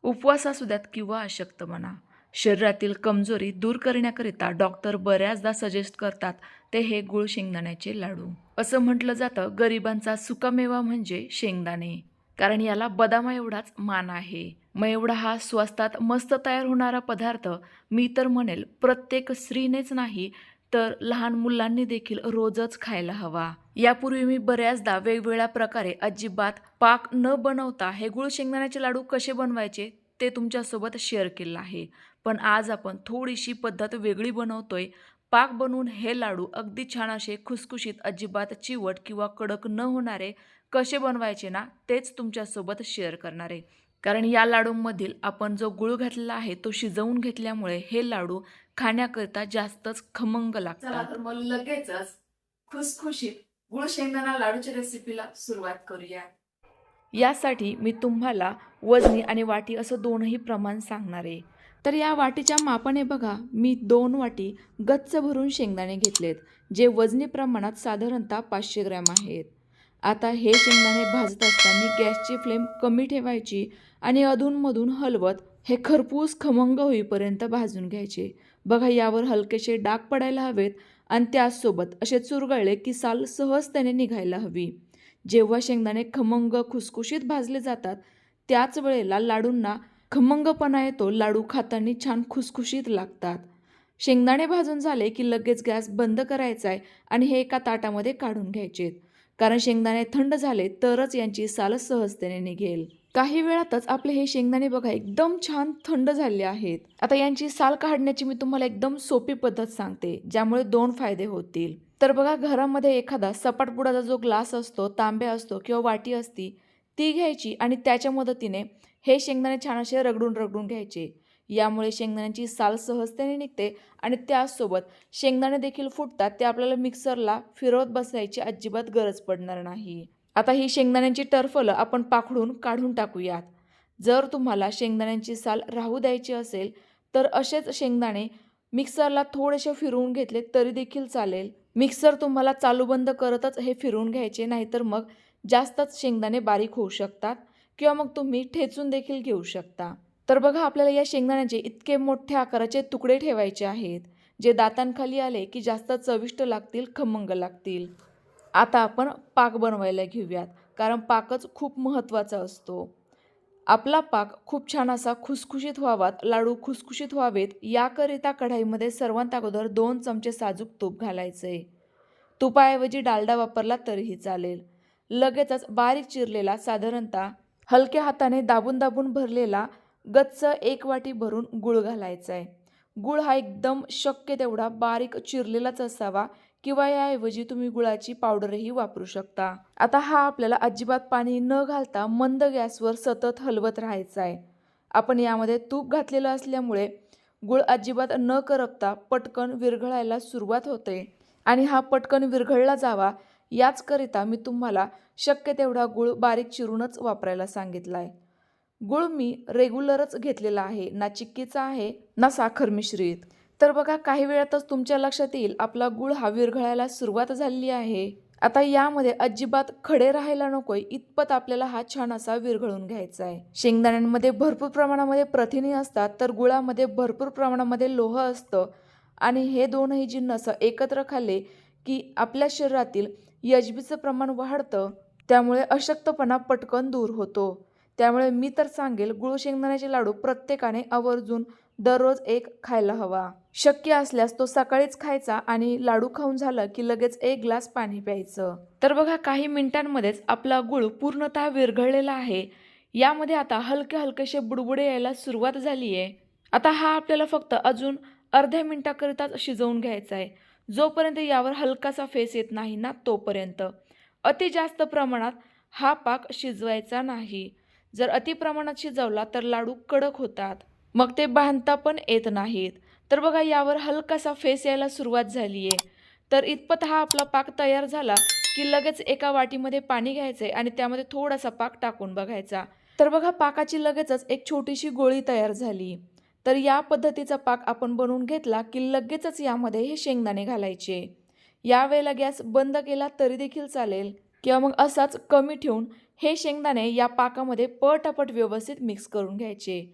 उपवास असू द्यात किंवा अशक्तपणा, शरीरातील कमजोरी दूर करण्याकरिता डॉक्टर बऱ्याचदा सजेस्ट करतात ते हे गुळ शेंगदाण्याचे लाडू. असं म्हटलं जातं, गरिबांचा सुकामेवा म्हणजे शेंगदाणे, कारण याला बदामा एवढाच मान आहे. मग एवढा हा स्वस्तात मस्त तयार होणारा पदार्थ मी तर म्हणेल प्रत्येक स्त्रीनेच नाही तर लहान मुलांनी देखील रोजच खायला हवा. यापूर्वी मी बऱ्याचदा वेगवेगळ्या प्रकारे अजिबात पाक न बनवता हे गुळ शेंगदाण्याचे लाडू कसे बनवायचे ते तुमच्यासोबत शेअर केलं आहे. पण आज आपण थोडीशी पद्धत वेगळी बनवतोय. पाक बनवून हे लाडू अगदी छान असे खुसखुशीत, अजिबात चिवट किंवा कडक न होणारे कसे बनवायचे ना, तेच तुमच्यासोबत शेअर करणार आहे. कारण या लाडूंमधील आपण जो गूळ घातलेला आहे तो शिजवून घेतल्यामुळे हे लाडू खाण्याकरिता जास्तच खमंग लागतात. चला तर मग लगेचच खुसखुशीत गुळ शेंगदाणा लाडूच्या रेसिपीला सुरुवात करूया. यासाठी मी तुम्हाला वजनी आणि वाटी असं दोनही प्रमाण सांगणार आहे. तर या वाटीच्या मापाने बघा, मी 2 वाटी गच्च भरून शेंगदाणे घेतलेत, जे वजनी प्रमाणात साधारणतः 500 ग्रॅम आहेत. आता हे शेंगदाणे भाजत असताना गॅसची फ्लेम कमी ठेवायची आणि अधूनमधून हलवत हे खरपूस खमंग होईपर्यंत भाजून घ्यायचे. बघा, यावर हलकेसे डाग पडायला हवेत आणि त्याचसोबत असे चुरगळले की साल सहजतेने निघायला हवी. जेव्हा शेंगदाणे खमंग खुसखुशीत भाजले जातात त्याच वेळेला लाडूंना खमंगपणा येतो. लाडू खाताना छान खुसखुशीत लागतात. शेंगदाणे भाजून झाले की लगेच गॅस बंद करायचा आहे आणि हे एका ताटामध्ये काढून घ्यायचे, कारण शेंगदाणे थंड झाले तरच यांची साल सहजतेने निघेल. काही वेळातच आपले हे शेंगदाणे बघा एकदम छान थंड झाले आहेत. आता यांची साल काढण्याची मी तुम्हाला एकदम सोपी पद्धत सांगते, ज्यामुळे 2 फायदे होतील. तर बघा, घरामध्ये एखादा सपाटबुडाचा जो ग्लास असतो, तांब्या असतो किंवा वाटी असती, ती घ्यायची आणि त्याच्या मदतीने हे शेंगदाणे छान असे रगडून रगडून घ्यायचे. यामुळे शेंगदाण्याची साल सहजतेने निघते आणि त्याचसोबत शेंगदाणे देखील फुटतात. ते आपल्याला मिक्सरला फिरवत बसायची अजिबात गरज पडणार नाही. आता ही शेंगदाण्यांची टरफलं आपण पाखडून काढून टाकूयात. जर तुम्हाला शेंगदाण्यांची साल राहू द्यायची असेल तर असेच शेंगदाणे मिक्सरला थोडेसे फिरवून घेतले तरी देखील चालेल. मिक्सर तुम्हाला चालू बंद करतच हे फिरवून घ्यायचे, नाहीतर मग जास्तच शेंगदाणे बारीक होऊ शकतात किंवा मग तुम्ही ठेचून देखील घेऊ शकता. तर बघा, आपल्याला या शेंगदाण्याचे इतके मोठ्या आकाराचे तुकडे ठेवायचे आहेत, जे दातांखाली आले की जास्त चविष्ट लागतील, खमंग लागतील. आता आपण पाक बनवायला घेऊयात, कारण पाकच खूप महत्त्वाचा असतो. आपला पाक खूप छान असा खुसखुशीत व्हावा, लाडू खुसखुशीत व्हावेत याकरिता कढईमध्ये सर्वांत अगोदर 2 चमचे साजूक तूप घालायचे. तुपाऐवजी डालडा वापरला तरीही चालेल. लगेचच बारीक चिरलेला, साधारणतः हलक्या हाताने दाबून दाबून भरलेला गच्च 1 वाटी भरून गूळ घालायचा आहे. गूळ हा एकदम शक्य तेवढा बारीक चिरलेलाच असावा किंवा याऐवजी तुम्ही गुळाची पावडरही वापरू शकता. आता हा आपल्याला अजिबात पाणी न घालता मंद गॅसवर सतत हलवत राहायचा आहे. आपण यामध्ये तूप घातलेलं असल्यामुळे गूळ अजिबात न करपता पटकन विरघळायला सुरुवात होते आणि हा पटकन विरघळला जावा याचकरिता मी तुम्हाला शक्य तेवढा गूळ बारीक चिरूनच वापरायला सांगितला आहे. गूळ मी रेग्युलरच घेतलेला आहे, ना चिक्कीचा आहे ना साखर मिश्रित. तर बघा, काही वेळातच तुमच्या लक्षात येईल आपला गूळ हा विरघळायला सुरुवात झालेली आहे. आता यामध्ये अजिबात खडे राहायला नकोय इतपत आपल्याला हा छान असा विरघळून घ्यायचा आहे. शेंगदाण्यांमध्ये भरपूर प्रमाणामध्ये प्रथिने असतात, तर गुळामध्ये भरपूर प्रमाणामध्ये लोह असतं आणि हे दोनही जिन्नस एकत्र खाल्ले की आपल्या शरीरातील एचबीचं प्रमाण वाढतं, त्यामुळे अशक्तपणा पटकन दूर होतो. त्यामुळे मी तर सांगेल, गुळ शेंगदाण्याचे लाडू प्रत्येकाने आवर्जून दररोज 1 खायला हवा. शक्य असल्यास तो सकाळीच खायचा आणि लाडू खाऊन झालं की लगेच 1 ग्लास पाणी प्यायचं. तर बघा, काही मिनिटांमध्येच आपला गूळ पूर्णतः विरघळलेला आहे. यामध्ये आता हलके हलकेसे बुडबुडे यायला सुरुवात झाली आहे. आता हा आपल्याला फक्त अजून अर्ध्या मिनिटाकरिताच शिजवून घ्यायचा आहे, जोपर्यंत यावर हलकासा फेस येत नाही ना तोपर्यंत. अति जास्त प्रमाणात हा पाक शिजवायचा नाही. जर अति प्रमाणात शिजवला तर लाडू कडक होतात, मग ते बांधता पण येत नाहीत. तर बघा, यावर हलकासा फेस यायला सुरुवात झाली आहे. तर इतपत हा आपला पाक तयार झाला की लगेच एका वाटीमध्ये पाणी घ्यायचे आणि त्यामध्ये थोडासा पाक टाकून बघायचा. तर बघा, पाकाची लगेचच एक छोटीशी गोळी तयार झाली. तर या पद्धतीचा पाक आपण बनवून घेतला की लगेचच यामध्ये हे शेंगदाणे घालायचे. यावेळेला गॅस बंद केला तरी देखील चालेल किंवा मग असाच कमी ठेवून हे शेंगदाणे या पाकामध्ये पटापट व्यवस्थित मिक्स करून घ्यायचे.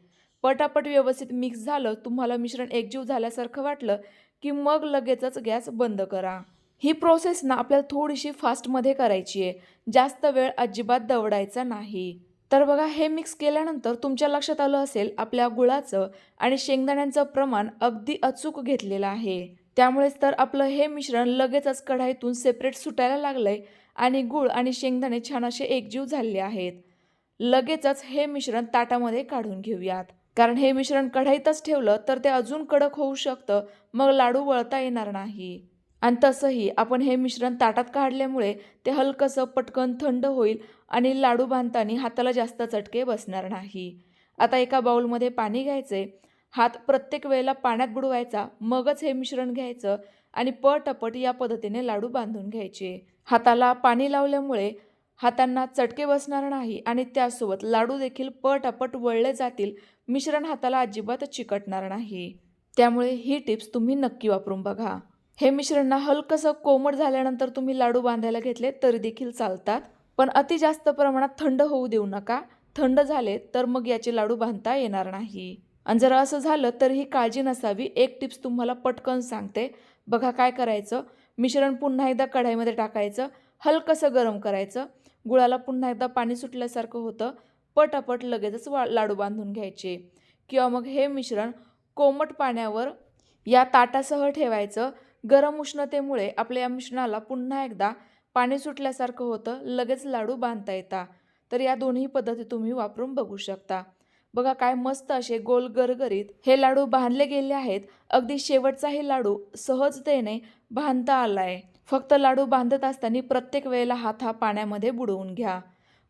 पटापट व्यवस्थित मिक्स झालं, तुम्हाला मिश्रण एकजीव झाल्यासारखं वाटलं की मग लगेचच गॅस बंद करा. ही प्रोसेस ना आपल्याला थोडीशी फास्टमध्ये करायची आहे. जास्त वेळ अजिबात दवडायचा नाही. तर बघा, हे मिक्स केल्यानंतर तुमच्या लक्षात आलं असेल आपल्या गुळाचं आणि शेंगदाण्यांचं प्रमाण अगदी अचूक घेतलेलं आहे. त्यामुळेच तर आपलं हे मिश्रण लगेचच कढईतून सेपरेट सुटायला लागलंय आणि गूळ आणि शेंगदाणे छान असे एकजीव झालेले आहेत. लगेचच हे मिश्रण ताटामध्ये काढून घेऊयात. कारण हे मिश्रण कढईतच ठेवलं तर ते अजून कडक होऊ शकतं, मग लाडू वळता येणार नाही. आणि तसंही आपण हे मिश्रण ताटात काढल्यामुळे ते हलकंसं पटकन थंड होईल आणि लाडू बांधताना हाताला जास्त चटके बसणार नाही. आता एका बाउलमध्ये पाणी घ्यायचे, हात प्रत्येक वेळेला पाण्यात बुडवायचा, मगच हे मिश्रण घ्यायचं आणि पटापट या पद्धतीने लाडू बांधून घ्यायचे. हाताला पाणी लावल्यामुळे हातांना चटके बसणार नाही आणि त्यासोबत लाडू देखील पटापट वळले जातील. मिश्रण हाताला अजिबात चिकटणार नाही. त्यामुळे ही टिप्स तुम्ही नक्की वापरून बघा. हे मिश्रण ना हलकंसं कोमट झाल्यानंतर तुम्ही लाडू बांधायला घेतले तरी देखील चालतात, पण अति जास्त प्रमाणात थंड होऊ देऊ नका. थंड झाले तर मग याचे लाडू बांधता येणार नाही. आणि जर असं झालं तरीही काळजी नसावी. एक टिप्स तुम्हाला पटकन सांगते. बघा काय करायचं, मिश्रण पुन्हा एकदा कढईमध्ये टाकायचं, हलकंसं गरम करायचं. गुळाला पुन्हा एकदा पाणी सुटल्यासारखं होतं. पटापट लगेचच लाडू बांधून घ्यायचे. किंवा मग हे मिश्रण कोमट पाण्यावर या ताटासह ठेवायचं. गरम उष्णतेमुळे आपल्या या मिश्रणाला पुन्हा एकदा पाणी सुटल्यासारखं होतं, लगेच लाडू बांधता येतात. तर या दोन्ही पद्धती तुम्ही वापरून बघू शकता. बघा काय मस्त असे गोल गरगरीत हे लाडू बांधले गेले आहेत. अगदी शेवटचाही लाडू सहजतेने बांधता आलाय. फक्त लाडू बांधत असताना प्रत्येक वेळेला हात हा पाण्यामध्ये बुडवून घ्या.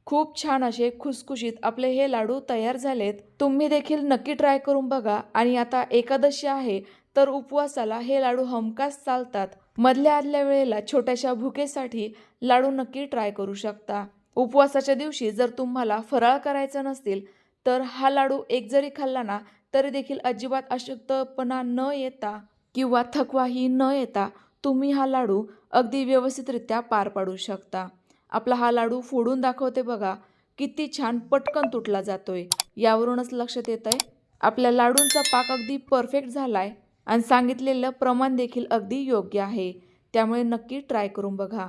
खूप छान असे खुसखुशीत आपले हे लाडू तयार झालेत. तुम्ही देखील नक्की ट्राय करून बघा. आणि आता एकादशी आहे तर उपवासाला हे लाडू हमखास चालतात. मधल्या आदल्या वेळेला छोट्याशा भुकेसाठी लाडू नक्की ट्राय करू शकता. उपवासाच्या दिवशी जर तुम्हाला फराळ करायचा नसतील तर हा लाडू एक जरी खाल्ला ना तरी देखील अजिबात अशक्तपणा न येता किंवा थकवाही न येता तुम्ही हा लाडू अगदी व्यवस्थितरित्या पार पाडू शकता. आपला हा लाडू फोडून दाखवते बघा, किती छान पटकन तुटला जातोय. यावरूनच लक्षात येतंय आपल्या लाडूंचा पाक अगदी परफेक्ट झालाय आणि सांगितलेलं प्रमाण देखील अगदी योग्य आहे. त्यामुळे नक्की ट्राय करून बघा.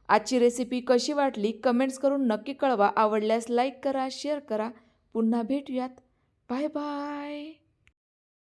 आजची रेसिपी कशी वाटली कमेंट्स करून नक्की कळवा. आवडल्यास लाईक करा, शेअर करा. पुन्हा भेटूयात. Bye bye.